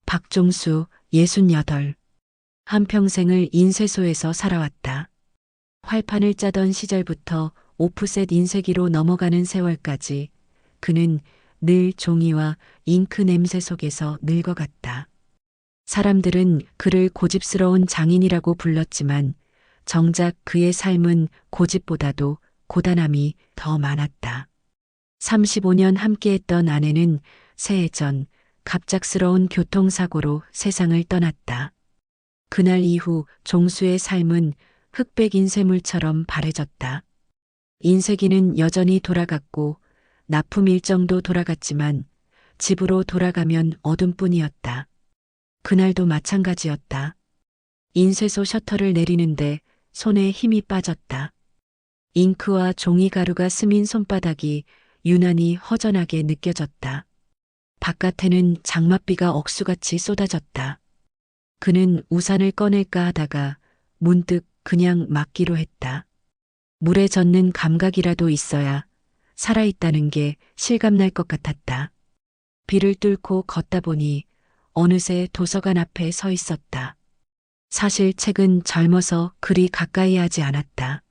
박종수 68. 한평생을 인쇄소에서 살아왔다. 활판을 짜던 시절부터 오프셋 인쇄기로 넘어가는 세월까지 그는 늘 종이와 잉크 냄새 속에서 늙어갔다. 사람들은 그를 고집스러운 장인이라고 불렀지만 정작 그의 삶은 고집보다도 고단함이 더 많았다. 35년 함께했던 아내는 새해 전 갑작스러운 교통사고로 세상을 떠났다. 그날 이후 종수의 삶은 흑백 인쇄물처럼 바래졌다. 인쇄기는 여전히 돌아갔고 납품 일정도 돌아갔지만 집으로 돌아가면 어둠뿐이었다. 그날도 마찬가지였다. 인쇄소 셔터를 내리는데 손에 힘이 빠졌다. 잉크와 종이 가루가 스민 손바닥이 유난히 허전하게 느껴졌다. 바깥에는 장맛비가 억수같이 쏟아졌다. 그는 우산을 꺼낼까 하다가 문득 그냥 맡기로 했다. 물에 젖는 감각이라도 있어야 살아있다는 게 실감날 것 같았다. 비를 뚫고 걷다 보니 어느새 도서관 앞에 서 있었다. 사실 책은 젊어서 그리 가까이 하지 않았다.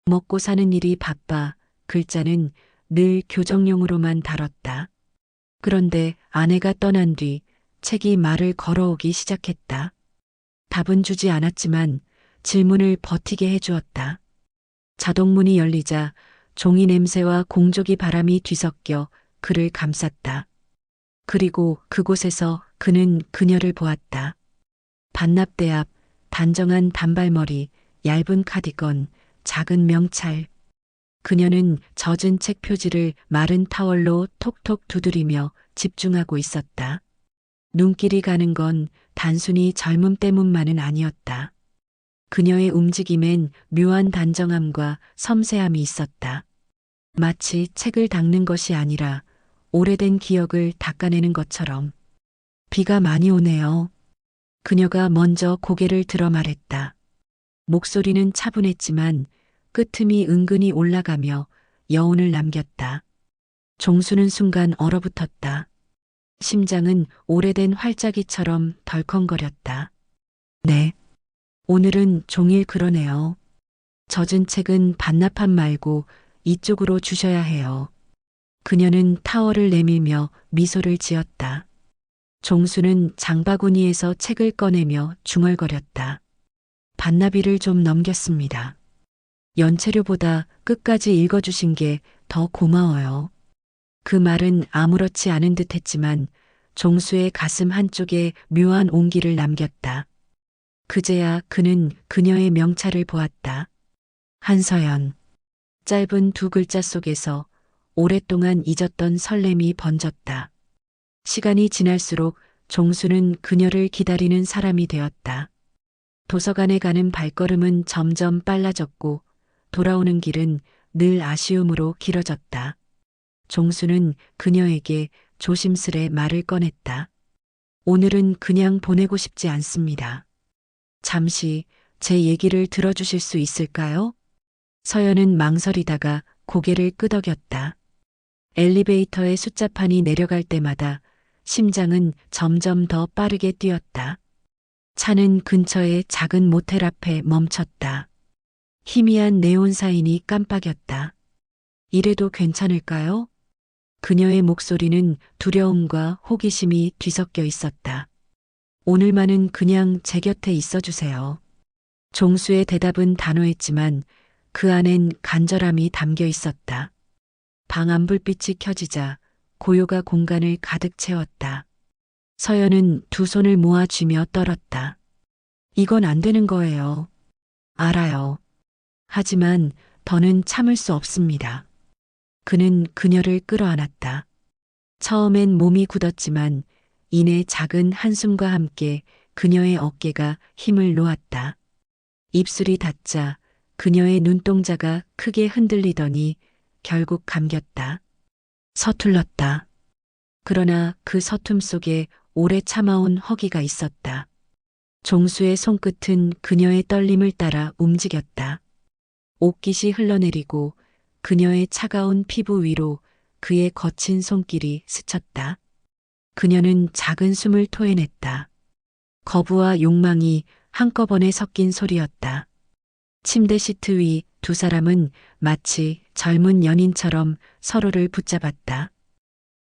먹고 사는 일이 바빠 글자는 늘 교정용으로만 다뤘다. 그런데 아내가 떠난 뒤 책이 말을 걸어오기 시작했다. 답은 주지 않았지만 질문을 버티게 해주었다. 자동문이 열리자 종이 냄새와 공조기 바람이 뒤섞여 그를 감쌌다. 그리고 그곳에서 그는 그녀를 보았다. 반납대 앞 단정한 단발머리, 얇은 카디건, 작은 명찰. 그녀는 젖은 책 표지를 마른 타월로 톡톡 두드리며 집중하고 있었다. 눈길이 가는 건 단순히 젊음 때문만은 아니었다. 그녀의 움직임엔 묘한 단정함과 섬세함이 있었다. 마치 책을 닦는 것이 아니라 오래된 기억을 닦아내는 것처럼. 비가 많이 오네요. 그녀가 먼저 고개를 들어 말했다. 목소리는 차분했지만 끄틈이 은근히 올라가며 여운을 남겼다. 종수는 순간 얼어붙었다. 심장은 오래된 활자기처럼 덜컹거렸다. 네. 오늘은 종일 그러네요. 젖은 책은 반납판 말고 이쪽으로 주셔야 해요. 그녀는 타월을 내밀며 미소를 지었다. 종수는 장바구니에서 책을 꺼내며 중얼거렸다. 반납일을 좀 넘겼습니다. 연체료보다 끝까지 읽어주신 게 더 고마워요. 그 말은 아무렇지 않은 듯 했지만 종수의 가슴 한쪽에 묘한 온기를 남겼다. 그제야 그는 그녀의 명찰을 보았다. 한서연. 짧은 두 글자 속에서 오랫동안 잊었던 설렘이 번졌다. 시간이 지날수록 종수는 그녀를 기다리는 사람이 되었다. 도서관에 가는 발걸음은 점점 빨라졌고 돌아오는 길은 늘 아쉬움으로 길어졌다. 종수는 그녀에게 조심스레 말을 꺼냈다. 오늘은 그냥 보내고 싶지 않습니다. 잠시 제 얘기를 들어주실 수 있을까요? 서연은 망설이다가 고개를 끄덕였다. 엘리베이터의 숫자판이 내려갈 때마다 심장은 점점 더 빠르게 뛰었다. 차는 근처의 작은 모텔 앞에 멈췄다. 희미한 네온 사인이 깜빡였다. 이래도 괜찮을까요? 그녀의 목소리는 두려움과 호기심이 뒤섞여 있었다. 오늘만은 그냥 제 곁에 있어 주세요. 종수의 대답은 단호했지만 그 안엔 간절함이 담겨 있었다. 방 안 불빛이 켜지자 고요가 공간을 가득 채웠다. 서연은 두 손을 모아 쥐며 떨었다. 이건 안 되는 거예요. 알아요. 하지만 더는 참을 수 없습니다. 그는 그녀를 끌어안았다. 처음엔 몸이 굳었지만 이내 작은 한숨과 함께 그녀의 어깨가 힘을 놓았다. 입술이 닿자 그녀의 눈동자가 크게 흔들리더니 결국 감겼다. 서툴렀다. 그러나 그 서툼 속에 오래 참아온 허기가 있었다. 종수의 손끝은 그녀의 떨림을 따라 움직였다. 옷깃이 흘러내리고 그녀의 차가운 피부 위로 그의 거친 손길이 스쳤다. 그녀는 작은 숨을 토해냈다. 거부와 욕망이 한꺼번에 섞인 소리였다. 침대 시트 위 두 사람은 마치 젊은 연인처럼 서로를 붙잡았다.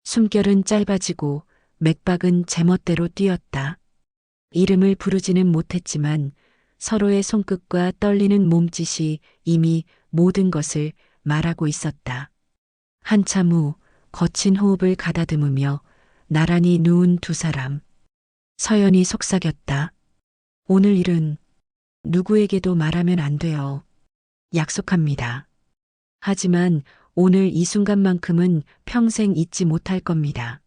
숨결은 짧아지고 맥박은 제멋대로 뛰었다. 이름을 부르지는 못했지만 서로의 손끝과 떨리는 몸짓이 이미 모든 것을 말하고 있었다. 한참 후 거친 호흡을 가다듬으며 나란히 누운 두 사람. 서연이 속삭였다. 오늘 일은 누구에게도 말하면 안 돼요. 약속합니다. 하지만 오늘 이 순간만큼은 평생 잊지 못할 겁니다.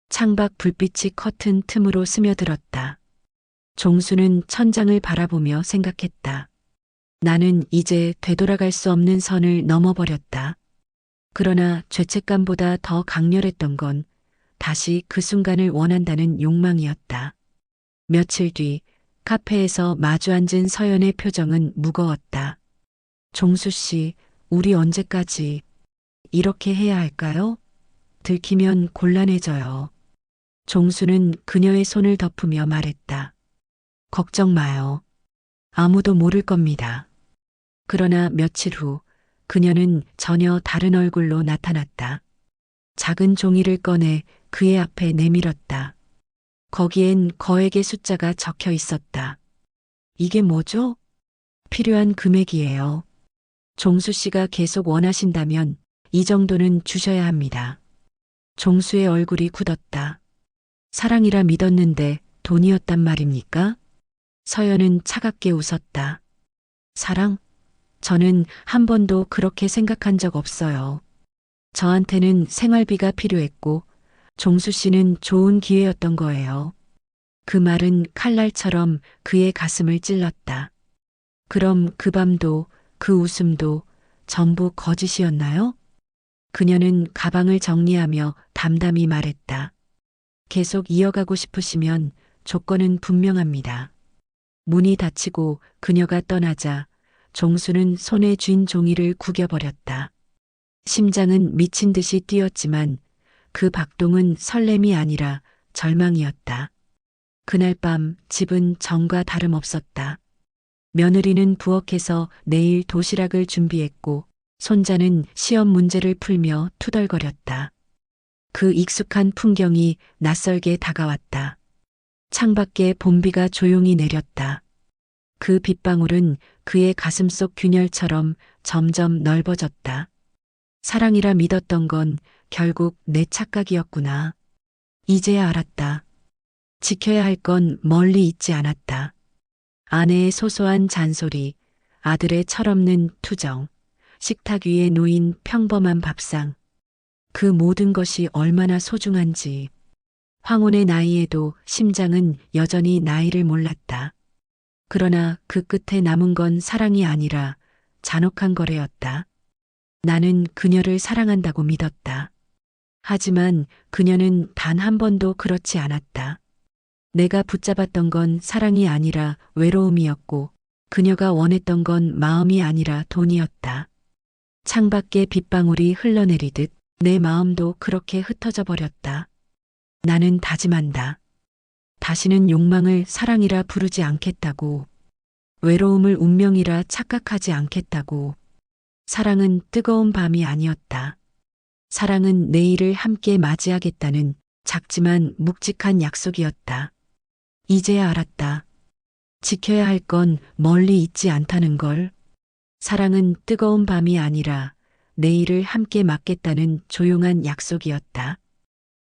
창밖 불빛이 커튼 틈으로 스며들었다. 종수는 천장을 바라보며 생각했다. 나는 이제 되돌아갈 수 없는 선을 넘어버렸다. 그러나 죄책감보다 더 강렬했던 건 다시 그 순간을 원한다는 욕망이었다. 며칠 뒤 카페에서 마주 앉은 서연의 표정은 무거웠다. 종수 씨, 우리 언제까지 이렇게 해야 할까요? 들키면 곤란해져요. 종수는 그녀의 손을 덮으며 말했다. 걱정 마요. 아무도 모를 겁니다. 그러나 며칠 후 그녀는 전혀 다른 얼굴로 나타났다. 작은 종이를 꺼내 그의 앞에 내밀었다. 거기엔 거액의 숫자가 적혀 있었다. 이게 뭐죠? 필요한 금액이에요. 종수 씨가 계속 원하신다면 이 정도는 주셔야 합니다. 종수의 얼굴이 굳었다. 사랑이라 믿었는데 돈이었단 말입니까? 서연은 차갑게 웃었다. 사랑? 저는 한 번도 그렇게 생각한 적 없어요. 저한테는 생활비가 필요했고 종수 씨는 좋은 기회였던 거예요. 그 말은 칼날처럼 그의 가슴을 찔렀다. 그럼 그 밤도 그 웃음도 전부 거짓이었나요? 그녀는 가방을 정리하며 담담히 말했다. 계속 이어가고 싶으시면 조건은 분명합니다. 문이 닫히고 그녀가 떠나자 종수는 손에 쥔 종이를 구겨버렸다. 심장은 미친 듯이 뛰었지만 그 박동은 설렘이 아니라 절망이었다. 그날 밤 집은 전과 다름없었다. 며느리는 부엌에서 내일 도시락을 준비했고 손자는 시험 문제를 풀며 투덜거렸다. 그 익숙한 풍경이 낯설게 다가왔다. 창밖에 봄비가 조용히 내렸다. 그 빗방울은 그의 가슴 속 균열처럼 점점 넓어졌다. 사랑이라 믿었던 건 결국 내 착각이었구나. 이제야 알았다. 지켜야 할 건 멀리 있지 않았다. 아내의 소소한 잔소리, 아들의 철없는 투정, 식탁 위에 놓인 평범한 밥상. 그 모든 것이 얼마나 소중한지. 황혼의 나이에도 심장은 여전히 나이를 몰랐다. 그러나 그 끝에 남은 건 사랑이 아니라 잔혹한 거래였다. 나는 그녀를 사랑한다고 믿었다. 하지만 그녀는 단 한 번도 그렇지 않았다. 내가 붙잡았던 건 사랑이 아니라 외로움이었고 그녀가 원했던 건 마음이 아니라 돈이었다. 창밖에 빗방울이 흘러내리듯 내 마음도 그렇게 흩어져 버렸다. 나는 다짐한다. 다시는 욕망을 사랑이라 부르지 않겠다고. 외로움을 운명이라 착각하지 않겠다고. 사랑은 뜨거운 밤이 아니었다. 사랑은 내일을 함께 맞이하겠다는 작지만 묵직한 약속이었다. 이제야 알았다. 지켜야 할 건 멀리 있지 않다는 걸. 사랑은 뜨거운 밤이 아니라 내일을 함께 맞겠다는 조용한 약속이었다.